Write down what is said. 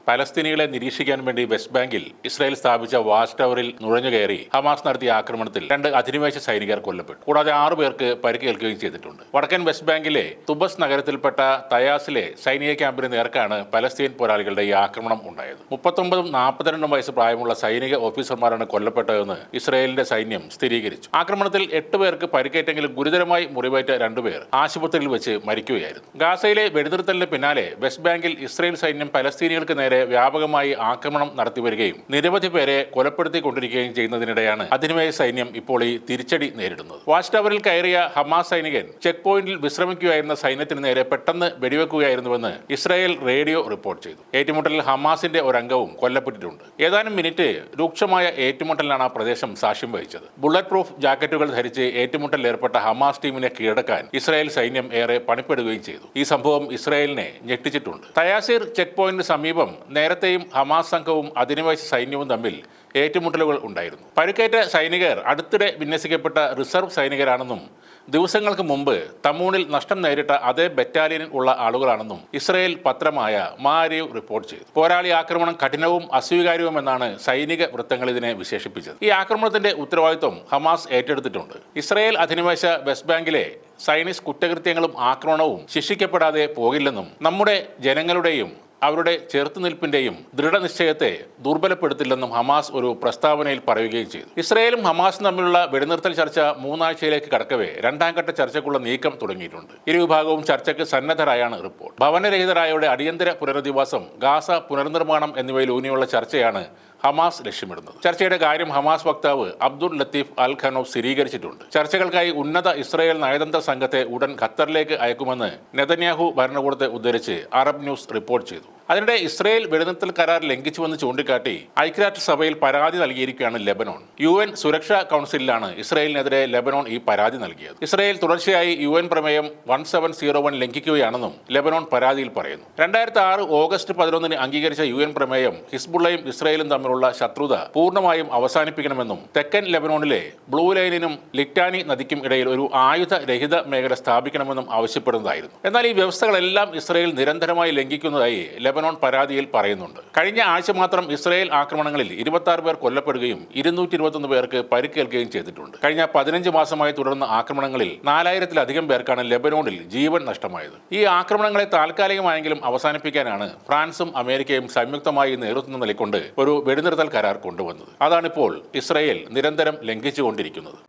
പലസ്തീനികളെ നിരീക്ഷിക്കാൻ വേണ്ടി വെസ്റ്റ് ബാങ്കിൽ ഇസ്രായേൽ സ്ഥാപിച്ച വാച്ച് ടവറിൽ നുഴഞ്ഞുകയറി ഹമാസ് നടത്തിയ ആക്രമണത്തിൽ 2 അധിനിവേശ സൈനികർ കൊല്ലപ്പെട്ടു. കൂടാതെ 6 പേർക്ക് പരിക്കേൽക്കുകയും ചെയ്തിട്ടുണ്ട്. വടക്കൻ വെസ്റ്റ് ബാങ്കിലെ തുബസ് നഗരത്തിൽപ്പെട്ട തയാസിലെ സൈനിക ക്യാമ്പിന് നേർക്കാണ് പലസ്തീൻ പോരാളികളുടെ ഈ ആക്രമണം ഉണ്ടായത്. 39ഉം 42ഉം വയസ്സ് പ്രായമുള്ള സൈനിക ഓഫീസർമാരാണ് കൊല്ലപ്പെട്ടതെന്ന് ഇസ്രായേലിന്റെ സൈന്യം സ്ഥിരീകരിച്ചു. ആക്രമണത്തിൽ 8 പേർക്ക് പരിക്കേറ്റെങ്കിലും ഗുരുതരമായി മുറിവേറ്റ 2 പേർ ആശുപത്രിയിൽ വെച്ച് മരിക്കുകയായിരുന്നു. ഗാസയിലെ വെടിനിർത്തലിന് പിന്നാലെ വെസ്റ്റ് ബാങ്കിൽ ഇസ്രായേൽ സൈന്യം പലസ്തീനികൾക്ക് നേരെ വ്യാപകമായി ആക്രമണം നടത്തിവരികയും നിരവധി പേരെ കൊലപ്പെടുത്തിക്കൊണ്ടിരിക്കുകയും ചെയ്യുന്നതിനിടെയാണ് അധിനിവേശ സൈന്യം ഇപ്പോൾ ഈ തിരിച്ചടി നേരിടുന്നത്. വാച്ച് ടവറിൽ കയറിയ ഹമാസ് സൈനികൻ ചെക്ക് പോയിന്റിൽ വിശ്രമിക്കുകയായിരുന്ന സൈന്യത്തിന് നേരെ പെട്ടെന്ന് വെടിവെക്കുകയായിരുന്നുവെന്ന് ഇസ്രായേൽ റേഡിയോ റിപ്പോർട്ട് ചെയ്തു. ഏറ്റുമുട്ടലിൽ ഹമാസിന്റെ ഒരംഗവും കൊല്ലപ്പെട്ടിട്ടുണ്ട്. ഏതാനും മിനിറ്റ് രൂക്ഷമായ ഏറ്റുമുട്ടലിലാണ് ആ പ്രദേശം സാക്ഷ്യം വഹിച്ചത്. ബുള്ളറ്റ് പ്രൂഫ് ജാക്കറ്റുകൾ ധരിച്ച് ഏറ്റുമുട്ടലിൽ ഏർപ്പെട്ട ഹമാസ് ടീമിനെ കീഴടക്കാൻ ഇസ്രായേൽ സൈന്യം ഏറെ പണിപ്പെടുകയും ചെയ്തു. ഈ സംഭവം ഇസ്രായേലിനെ ഞെട്ടിച്ചിട്ടുണ്ട്. തയാസിർ ചെക്ക് പോയിന്റിന് സമീപം നേരത്തെയും ഹമാസ് സംഘവും അധിനിവേശ സൈന്യവും തമ്മിൽ ഏറ്റുമുട്ടലുകൾ ഉണ്ടായിരുന്നു. പരിക്കേറ്റ സൈനികർ അടുത്തിടെ വിന്യസിക്കപ്പെട്ട റിസർവ് സൈനികരാണെന്നും ദിവസങ്ങൾക്ക് മുമ്പ് തമൂണിൽ നഷ്ടം നേരിട്ട അതേ ബറ്റാലിയനിൽ ഉള്ള ആളുകളാണെന്നും ഇസ്രായേൽ പത്രമായ മാരീവ് റിപ്പോർട്ട് ചെയ്തു. പോരാളി ആക്രമണം കഠിനവും അസ്വീകാര്യവുമെന്നാണ് സൈനിക വൃത്തങ്ങൾ ഇതിനെ വിശേഷിപ്പിച്ചത്. ഈ ആക്രമണത്തിന്റെ ഉത്തരവാദിത്വം ഹമാസ് ഏറ്റെടുത്തിട്ടുണ്ട്. ഇസ്രായേൽ അധിനിവേശ വെസ്റ്റ് ബാങ്കിലെ സൈനിക് കുറ്റകൃത്യങ്ങളും ആക്രമണവും ശിക്ഷിക്കപ്പെടാതെ പോകില്ലെന്നും നമ്മുടെ ജനങ്ങളുടെയും അവരുടെ ചെറുത്തുനിൽപ്പിന്റെയും ദൃഢനിശ്ചയത്തെ ദുർബലപ്പെടുത്തില്ലെന്നും ഹമാസ് ഒരു പ്രസ്താവനയിൽ പറയുകയും ചെയ്തു. ഇസ്രായേലും ഹമാസും തമ്മിലുള്ള വെടിനിർത്തൽ ചർച്ച 3 ആഴ്ചയിലേക്ക് കടക്കവേ 2ാം ഘട്ട ചർച്ചയ്ക്കുള്ള നീക്കം തുടങ്ങിയിട്ടുണ്ട്. ഇരു വിഭാഗവും ചർച്ചയ്ക്ക് സന്നദ്ധരായാണ് റിപ്പോർട്ട്. ഭവനരഹിതരായവരുടെ അടിയന്തര പുനരധിവാസം, ഗാസ പുനർനിർമ്മാണം എന്നിവയിൽ ഊന്നിയുള്ള ചർച്ചയാണ് ഹമാസ് ലക്ഷ്യമിടുന്നത്. ചർച്ചയുടെ കാര്യം ഹമാസ് വക്താവ് അബ്ദുൾ ലത്തീഫ് അൽ ഖനോഫ് സ്ഥിരീകരിച്ചിട്ടുണ്ട്. ചർച്ചകൾക്കായി ഉന്നത ഇസ്രായേൽ നയതന്ത്ര സംഘത്തെ ഉടൻ ഖത്തറിലേക്ക് അയക്കുമെന്ന് നെതന്യാഹു ഭരണകൂടത്തെ ഉദ്ധരിച്ച് അറബ് ന്യൂസ് റിപ്പോർട്ട് ചെയ്തു. അതിനിടെ ഇസ്രായേൽ വെടിനിർത്തൽ കരാർ ലംഘിച്ചുവെന്ന് ചൂണ്ടിക്കാട്ടി ഐക്യരാഷ്ട്രസഭയിൽ പരാതി നൽകിയിരിക്കുകയാണ് ലെബനോൺ. UN സുരക്ഷാ കൗൺസിലിലാണ് ഇസ്രായേലിനെതിരെ ലെബനോൺ ഈ പരാതി നൽകിയത്. ഇസ്രായേൽ തുടർച്ചയായി UN പ്രമേയം 1701 ലംഘിക്കുകയാണെന്നും ലെബനോൺ പരാതിയിൽ പറയുന്നു. 2006 ഓഗസ്റ്റ് 11 അംഗീകരിച്ച UN പ്രമേയം ഹിസ്ബുള്ളയും ഇസ്രായേലും തമ്മിലുള്ള ശത്രുത പൂർണ്ണമായും അവസാനിപ്പിക്കണമെന്നും തെക്കൻ ലെബനോണിലെ ബ്ലൂ ലൈനിനും ലിറ്റാനി നദിക്കും ഇടയിൽ ഒരു ആയുധ രഹിത മേഖല സ്ഥാപിക്കണമെന്നും ആവശ്യപ്പെടുന്നതായിരുന്നു. എന്നാൽ ഈ വ്യവസ്ഥകളെല്ലാം ഇസ്രായേൽ നിരന്തരമായി ലംഘിക്കുന്നതായി ലെബനോൺ പരാതിയിൽ പറയുന്നുണ്ട്. കഴിഞ്ഞ ആഴ്ച മാത്രം ഇസ്രായേൽ ആക്രമണങ്ങളിൽ 26 പേർ കൊല്ലപ്പെടുകയും 221 പേർക്ക് പരിക്കേൽക്കുകയും ചെയ്തിട്ടുണ്ട്. കഴിഞ്ഞ 15 മാസമായി തുടർന്ന ആക്രമണങ്ങളിൽ 4000-ലധികം പേർക്കാണ് ലെബനോണിൽ ജീവൻ നഷ്ടമായത്. ഈ ആക്രമണങ്ങളെ താൽക്കാലികമായെങ്കിലും അവസാനിപ്പിക്കാനാണ് ഫ്രാൻസും അമേരിക്കയും സംയുക്തമായി നേതൃത്വം നൽകിക്കൊണ്ട് ഒരു വെടിനിർത്തൽ കരാർ കൊണ്ടുവന്നത്. അതാണിപ്പോൾ ഇസ്രായേൽ നിരന്തരം ലംഘിച്ചുകൊണ്ടിരിക്കുന്നത്.